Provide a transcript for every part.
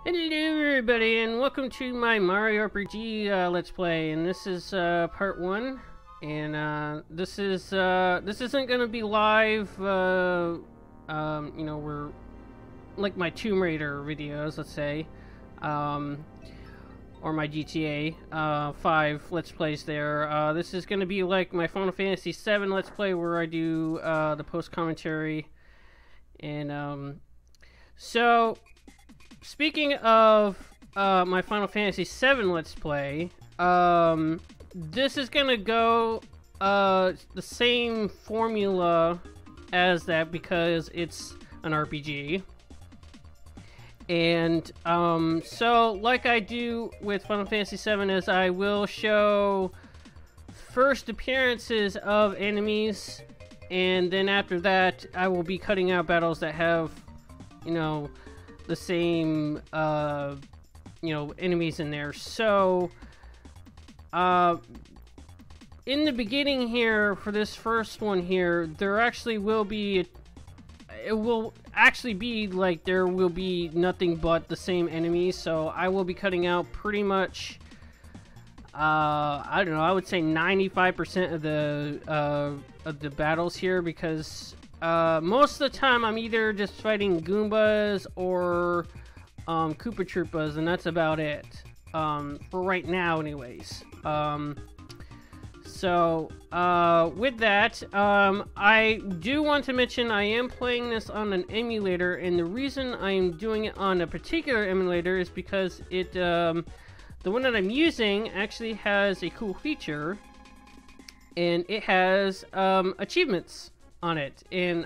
Hello everybody, and welcome to my Mario RPG Let's Play, and this is part 1, and this isn't gonna be live, you know, we're like my Tomb Raider videos, let's say, or my GTA 5 Let's Plays there. This is gonna be like my Final Fantasy 7 Let's Play, where I do the post-commentary, and so... Speaking of my Final Fantasy 7 Let's Play, this is gonna go the same formula as that because it's an RPG. And so like I do with Final Fantasy 7 is I will show first appearances of enemies, and then after that I will be cutting out battles that have, you know, the same, you know, enemies in there. So, in the beginning here, for this first one here, there actually will be, it will actually be like there will be nothing but the same enemies. So I will be cutting out pretty much, I don't know, I would say 95% of the battles here, because most of the time I'm either just fighting Goombas or Koopa Troopas, and that's about it, for right now anyways. So with that, I do want to mention I am playing this on an emulator, and the reason I'm doing it on a particular emulator is because it, the one that I'm using actually has a cool feature, and it has achievements on it, and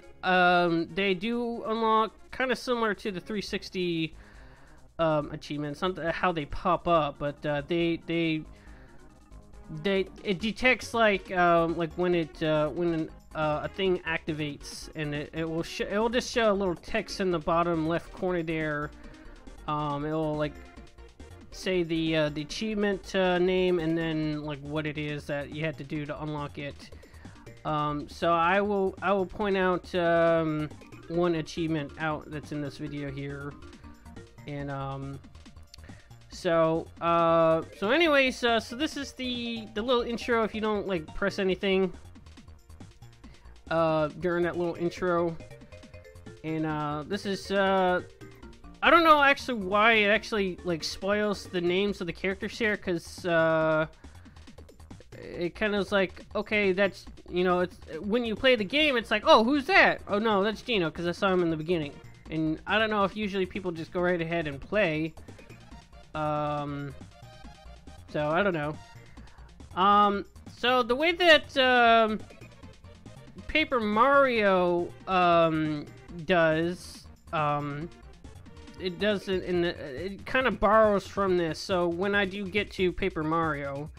they do unlock kind of similar to the 360 achievements, not how they pop up, but it detects like when a thing activates, and it will just show a little text in the bottom left corner there. It will like say the achievement name, and then like what it is that you had to do to unlock it. So I will point out one achievement out that's in this video here, and so anyways, so this is the little intro. If you don't like press anything during that little intro, and this is I don't know actually why it actually like spoils the names of the characters here, because it kind of is like, okay, that's, you know, it's when you play the game, it's like, oh, who's that? Oh no, that's Gino, because I saw him in the beginning. And I don't know if usually people just go right ahead and play. So I don't know. So the way that Paper Mario does, it does it in the, it kind of borrows from this. So when I do get to Paper Mario,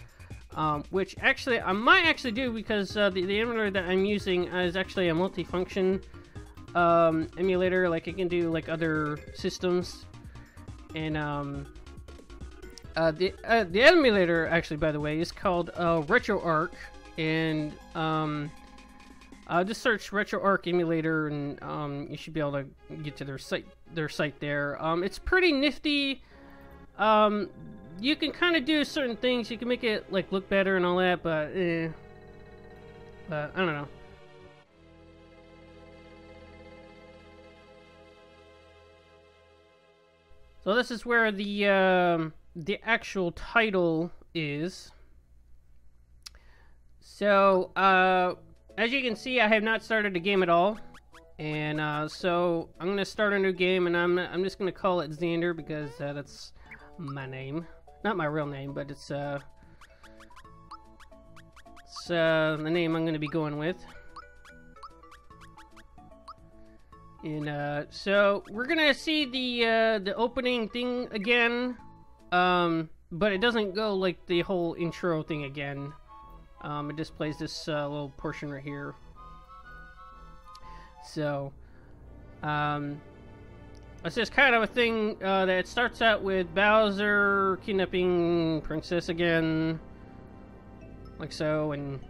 which actually I might actually do, because the emulator that I'm using is actually a multifunction emulator. Like it can do like other systems, and the emulator actually, by the way, is called RetroArch, and just search RetroArch emulator, and you should be able to get to their site there. It's pretty nifty. You can kind of do certain things. You can make it like look better and all that, but I don't know. So this is where the actual title is. So as you can see, I have not started the game at all, and so I'm gonna start a new game, and I'm just gonna call it Xander, because that's my name. Not my real name, but it's the name I'm going to be going with. And so we're going to see the opening thing again, but it doesn't go like the whole intro thing again. It just plays this little portion right here. So it's just kind of a thing that starts out with Bowser kidnapping Princess again, like so, and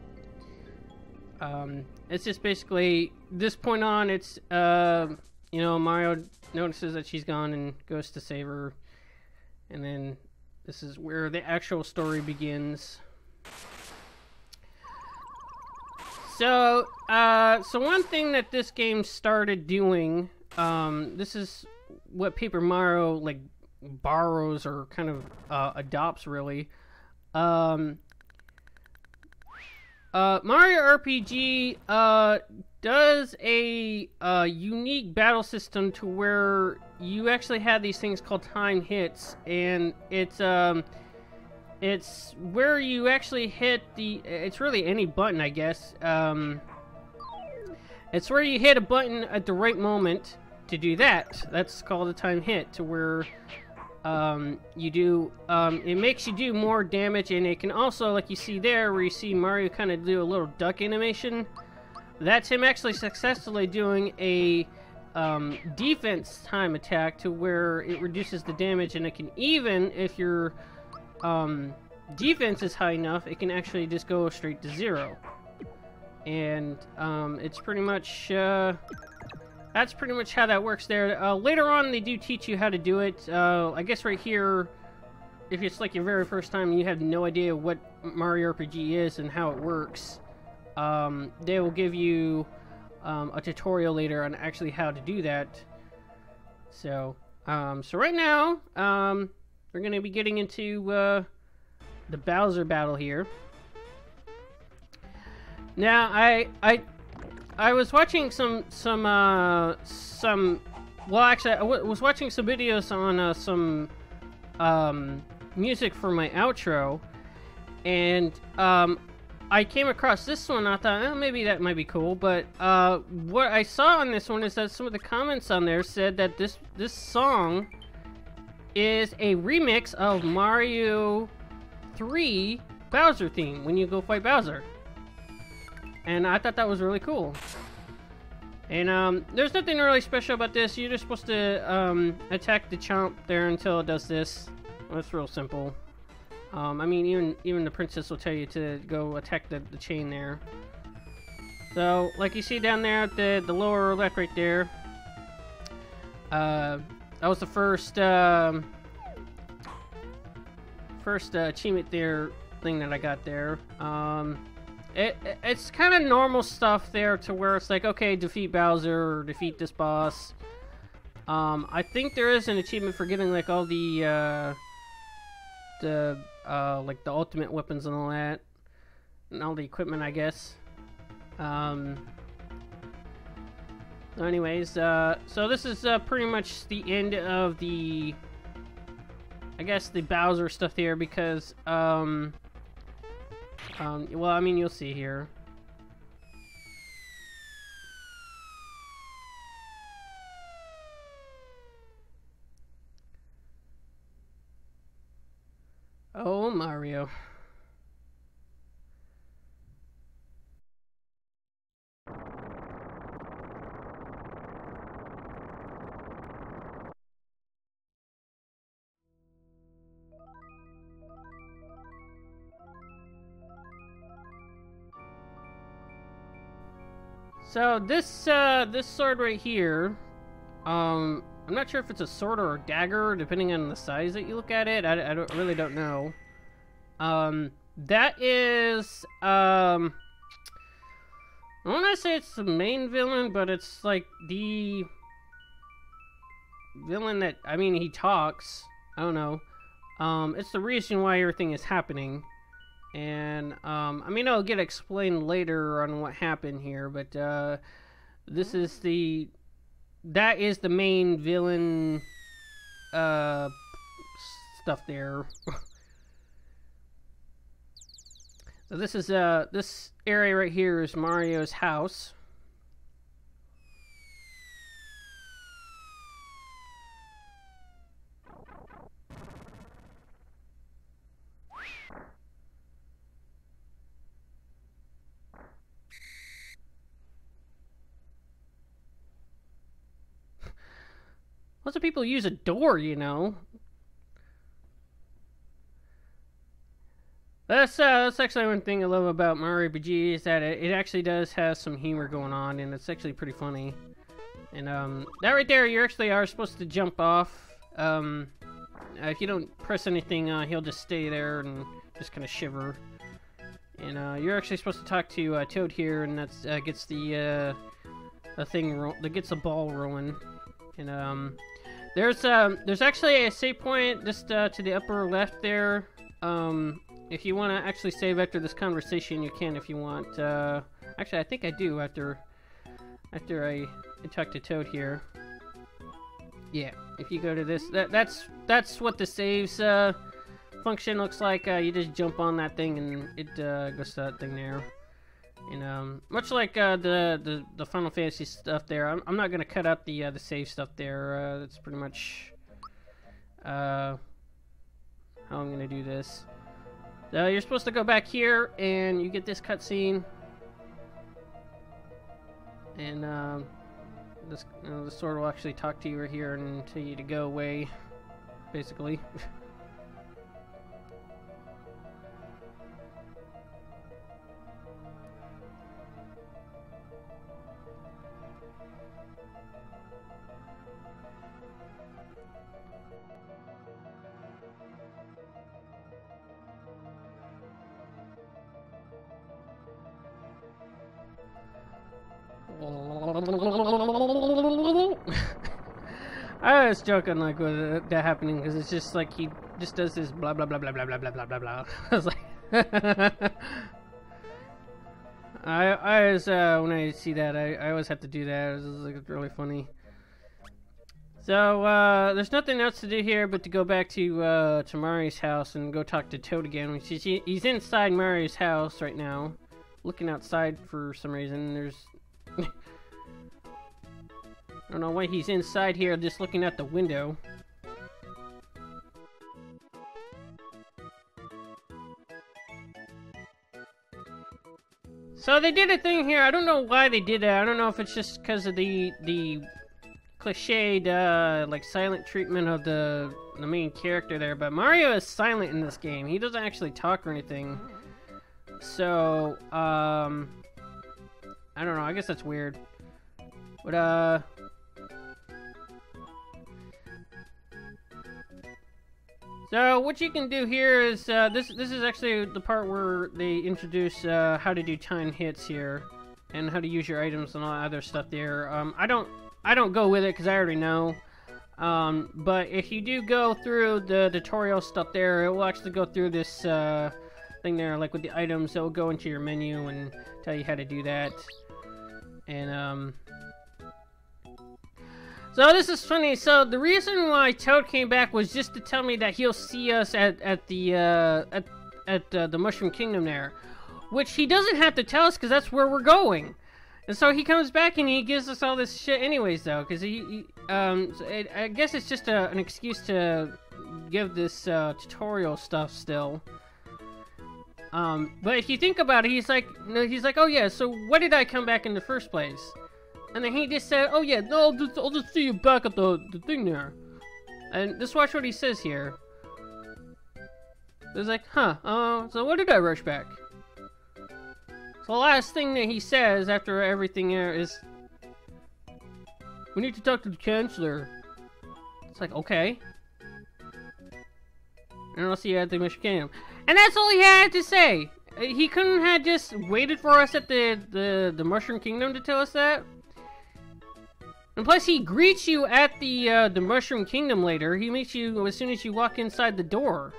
it's just basically, this point on, it's, you know, Mario notices that she's gone and goes to save her, And then this is where the actual story begins. So, so one thing that this game started doing, this is what Paper Mario, like, borrows or kind of, adopts, really. Mario RPG, does a unique battle system to where you actually have these things called time hits, and it's where you actually hit it's really any button, I guess. It's where you hit a button at the right moment to do that. That's called a time hit, to where you do, it makes you do more damage, and it can also, like you see there, where you see Mario kind of do a little duck animation. That's him actually successfully doing a defense time attack, to where it reduces the damage, and it can, even if your defense is high enough, it can actually just go straight to 0. And it's pretty much that's pretty much how that works there. Later on, they do teach you how to do it. I guess right here, if it's like your very first time and you have no idea what Mario RPG is and how it works, they will give you a tutorial later on actually how to do that. So, so right now, we're going to be getting into the Bowser battle here. Now, I was watching some well, actually, I was watching some videos on some music for my outro, and I came across this one. I thought, oh, maybe that might be cool, but what I saw on this one is that some of the comments on there said that this song is a remix of Mario 3 Bowser theme when you go fight Bowser. And I thought that was really cool. And there's nothing really special about this. You're just supposed to attack the chomp there until it does this. Well, it's real simple. I mean, even the princess will tell you to go attack the chain there. So, like you see down there at the lower left right there, that was the first achievement there thing that I got there. It's kind of normal stuff there, to where it's like, okay, defeat Bowser or defeat this boss. I think there is an achievement for getting like all the like the ultimate weapons and all that, and all the equipment, I guess. Anyways, so this is pretty much the end of the, I guess, the Bowser stuff here, because well, I mean, you'll see here. Oh, Mario. So this sword right here, I'm not sure if it's a sword or a dagger, depending on the size that you look at it. I really don't know. That is, I want to say it's the main villain, but it's like the villain that, I mean, he talks. I don't know. It's the reason why everything is happening. And, I mean, it'll get explained later on what happened here, but, this is that is the main villain, stuff there. So this is, this area right here is Mario's house. Lots of people use a door, you know. That's actually one thing I love about Mario RPG, is that it actually does have some humor going on, and it's actually pretty funny. And that right there, you actually are supposed to jump off. if you don't press anything, he'll just stay there and just kind of shiver. And you're actually supposed to talk to Toad here, and that's gets the thing that gets the ball rolling. And there's actually a save point just to the upper left there. If you want to actually save after this conversation, you can if you want. Actually, I think I do after I talk to Toad here. Yeah, if you go to this, that's what the saves function looks like. You just jump on that thing and it goes to that thing there. And much like the Final Fantasy stuff there, I'm not gonna cut out the save stuff there. That's pretty much how I'm gonna do this. So you're supposed to go back here and you get this cutscene, and the sword will actually talk to you right here and tell you to go away, basically. I was joking like with that happening because it's just like he just does this blah blah blah blah blah blah blah blah blah blah. I was like, I was when I see that I always have to do that. It's like really funny. So there's nothing else to do here but to go back to Mario's house and go talk to Toad again. Which is he's inside Mario's house right now, looking outside for some reason. There's I don't know why he's inside here just looking out the window. So they did a thing here. I don't know why they did that. I don't know if it's just because of the cliched like silent treatment of the main character there, but Mario is silent in this game. He doesn't actually talk or anything. So I don't know. I guess that's weird. But so what you can do here is this is actually the part where they introduce how to do timed hits here and how to use your items and all that other stuff there. I don't go with it because I already know. But if you do go through the tutorial stuff there, it will actually go through this thing there, like with the items. It will go into your menu and tell you how to do that. And so this is funny. So the reason why Toad came back was just to tell me that he'll see us at the Mushroom Kingdom there, which he doesn't have to tell us because that's where we're going. And so he comes back and he gives us all this shit anyways, though, because I guess it's just an excuse to give this tutorial stuff still. But if you think about it, he's like, oh yeah, so why did I come back in the first place? And then he just said, oh yeah, no, I'll just see you back at the thing there. And just watch what he says here. He's like, huh, so what did I rush back? So the last thing that he says after everything there is, we need to talk to the Chancellor. It's like, okay. And I'll see you at the Mushroom Kingdom. And that's all he had to say. He couldn't have just waited for us at the Mushroom Kingdom to tell us that. And plus, he greets you at the Mushroom Kingdom later. He meets you as soon as you walk inside the door.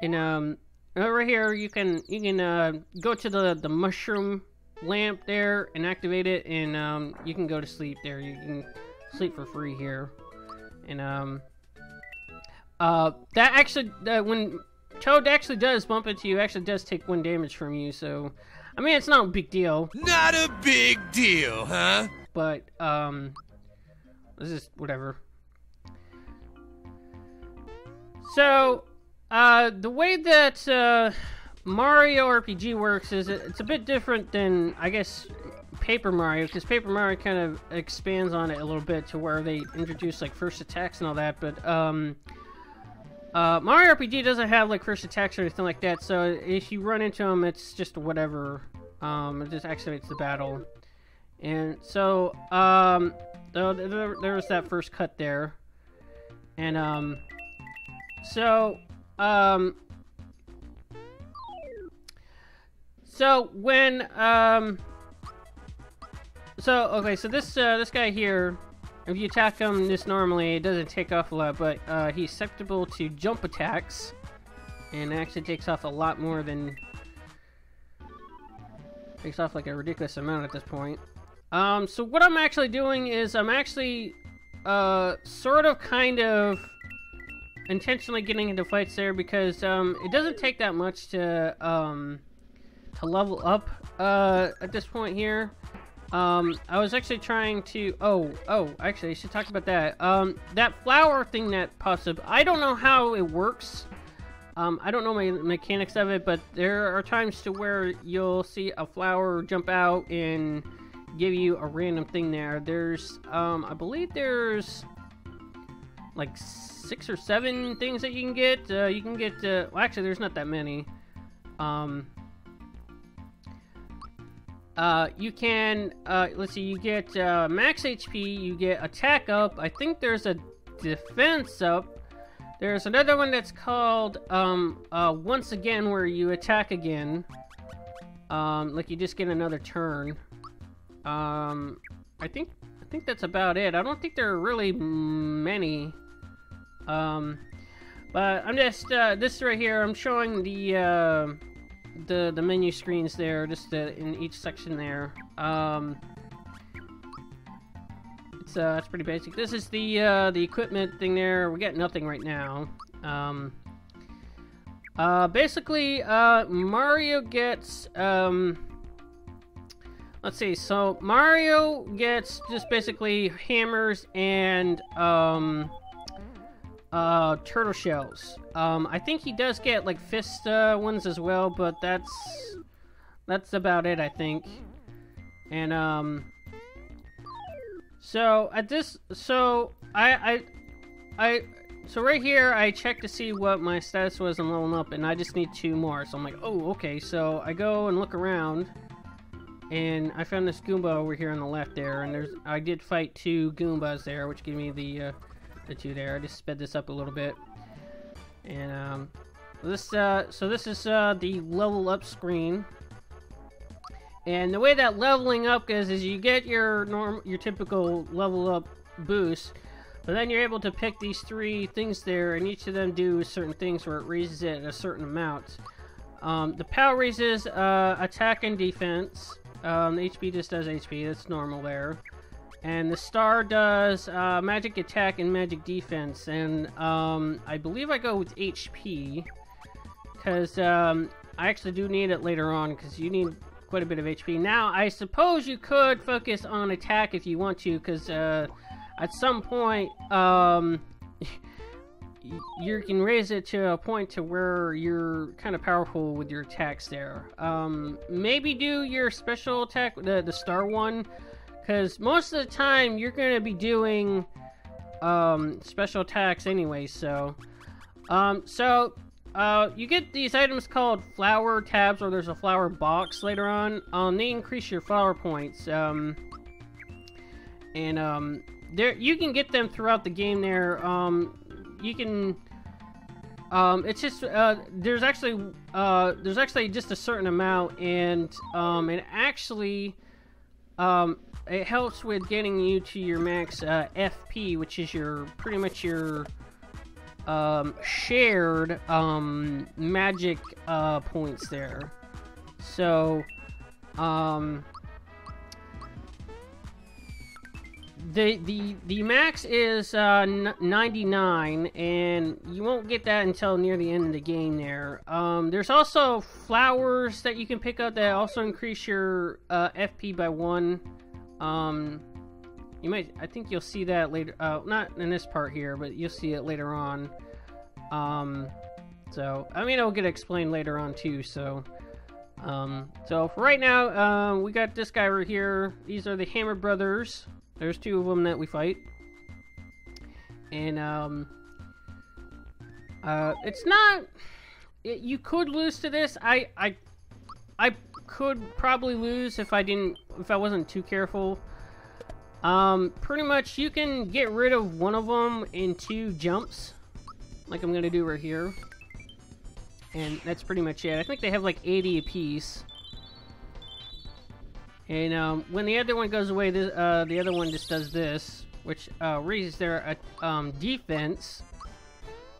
And over here, you can go to the mushroom lamp there and activate it, and you can go to sleep there. You can sleep for free here. And that actually, when Toad actually does bump into you, actually does take 1 damage from you. So, I mean, it's not a big deal. Not a big deal, huh? But, this is whatever. So, the way that, Mario RPG works is it's a bit different than, I guess, Paper Mario, because Paper Mario kind of expands on it a little bit to where they introduce, like, first attacks and all that, but, Mario RPG doesn't have, like, first attacks or anything like that, so if you run into them, it's just whatever. It just activates the battle. And so, there was that first cut there. And, So, when, okay, so this guy here, if you attack him this normally, it doesn't take off a lot, but, he's susceptible to jump attacks, and it actually takes off a lot more than, takes off like a ridiculous amount at this point. So what I'm actually doing is I'm actually, sort of kind of intentionally getting into fights there because, it doesn't take that much to level up, at this point here. I was actually trying to, actually I should talk about that. That flower thing that pops up, I don't know how it works. I don't know my mechanics of it, but there are times to where you'll see a flower jump out and give you a random thing there. There's, I believe there's like 6 or 7 things that you can get. Well, actually, there's not that many. You can, let's see, you get, max HP, you get attack up, I think there's a defense up. There's another one that's called, once again, where you attack again. Like you just get another turn. I think that's about it. I don't think there are really many. But I'm just, this right here, I'm showing the menu screens there, just in each section there. It's pretty basic. This is the equipment thing there. We got nothing right now. Basically, Mario gets, let's see, so Mario gets just basically hammers and, turtle shells. I think he does get, like, fist, ones as well, but that's about it, I think. And, so at this, so so right here I checked to see what my status was in leveling up, and I just need 2 more. So I'm like, oh, okay. So I go and look around, and I found this Goomba over here on the left there, and I did fight 2 Goombas there, which gave me the 2 there. I just sped this up a little bit, and this is the level up screen. And the way that leveling up goes is you get your typical level up boost, but then you're able to pick these 3 things there, and each of them do certain things where it raises it a certain amount. The POW raises attack and defense. The HP just does HP, that's normal there. And the star does magic attack and magic defense. And I believe I go with HP, because I actually do need it later on, because you need quite a bit of HP. Now, I suppose you could focus on attack if you want to, because at some point, you can raise it to a point to where you're kind of powerful with your attacks there. Maybe do your special attack, the star one, because most of the time you're going to be doing special attacks anyway, so... you get these items called flower tabs, or there's a flower box later on. They increase your flower points. There you can get them throughout the game. There, you can. It's just there's actually just a certain amount, and it actually it helps with getting you to your max FP, which is your pretty much your shared magic points there. So the max is 99, and you won't get that until near the end of the game there. There's also flowers that you can pick up that also increase your FP by 1. I think you'll see that later, not in this part here, but you'll see it later on. So, I mean, it'll get explained later on too, so. So for right now, we got this guy right here. These are the Hammer Brothers. There's 2 of them that we fight. And, it's not, you could lose to this. I could probably lose if I wasn't too careful. Pretty much you can get rid of one of them in 2 jumps. like I'm gonna do right here. And that's pretty much it. I think they have like 80 apiece. And when the other one goes away, this, the other one just does this, which raises their defense.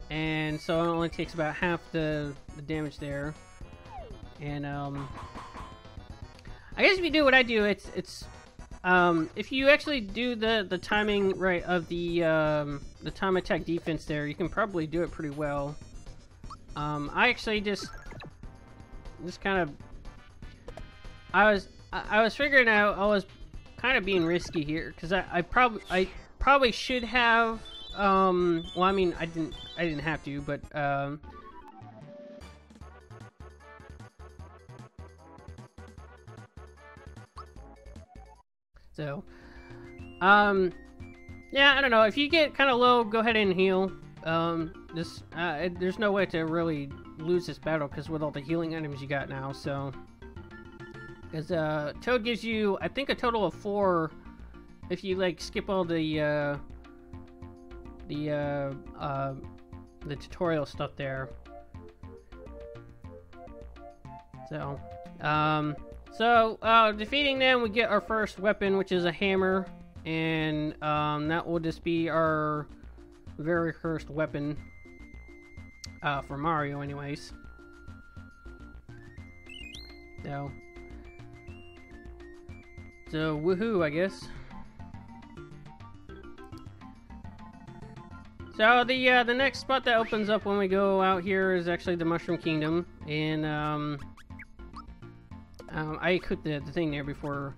And so it only takes about half the damage there. And I guess if you do what I do, it's if you actually do the timing right of the time attack defense there, you can probably do it pretty well. I actually just kind of I was figuring out I was kind of being risky here because I probably should have well, I mean I didn't have to, but so yeah, I don't know, if you get kind of low, go ahead and heal. There's no way to really lose this battle because with all the healing items you got now, so because Toad gives you, I think, a total of 4 if you like skip all the tutorial stuff there. So defeating them, we get our first weapon, which is a hammer, and that will just be our very first weapon for Mario, anyways. So woohoo, I guess. So the next spot that opens up when we go out here is actually the Mushroom Kingdom, and I equipped the thing there before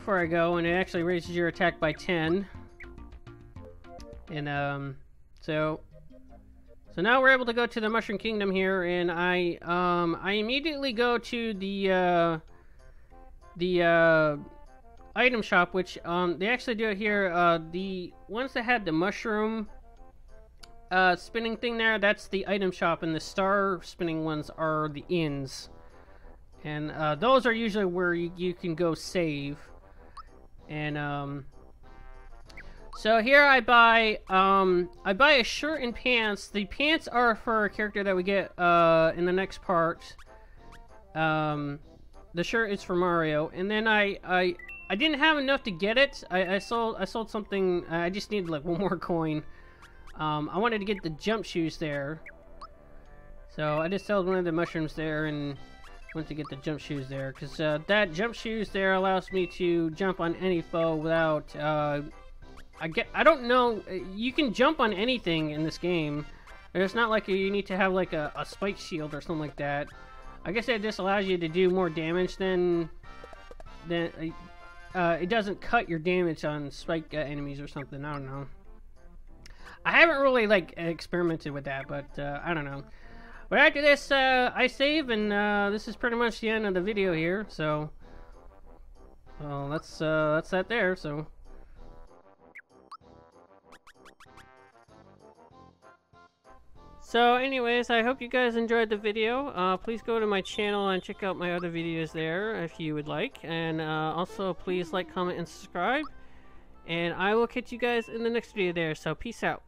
I go, and it actually raises your attack by 10. And so now we're able to go to the Mushroom Kingdom here, and I immediately go to the item shop, which they actually do it here. The ones that had the mushroom spinning thing there, that's the item shop, and the star spinning ones are the inns, and those are usually where you can go save. And so here I buy a shirt and pants. The pants are for a character that we get in the next part. The shirt is for Mario, and then I didn't have enough to get it. I sold something. I just needed like 1 more coin. I wanted to get the jump shoes there, so I just sold one of the mushrooms there and went to get the jump shoes there, because that jump shoes there allows me to jump on any foe without I don't know, you can jump on anything in this game. It's not like you need to have like a spike shield or something like that. I guess it just allows you to do more damage than it doesn't cut your damage on spike enemies or something. I don't know. I haven't really like experimented with that, but I don't know. But after this, I save, and this is pretty much the end of the video here. So, well, that's that there. So. So anyways, I hope you guys enjoyed the video. Please go to my channel and check out my other videos there if you would like. And also please like, comment, and subscribe. And I will catch you guys in the next video there. So peace out.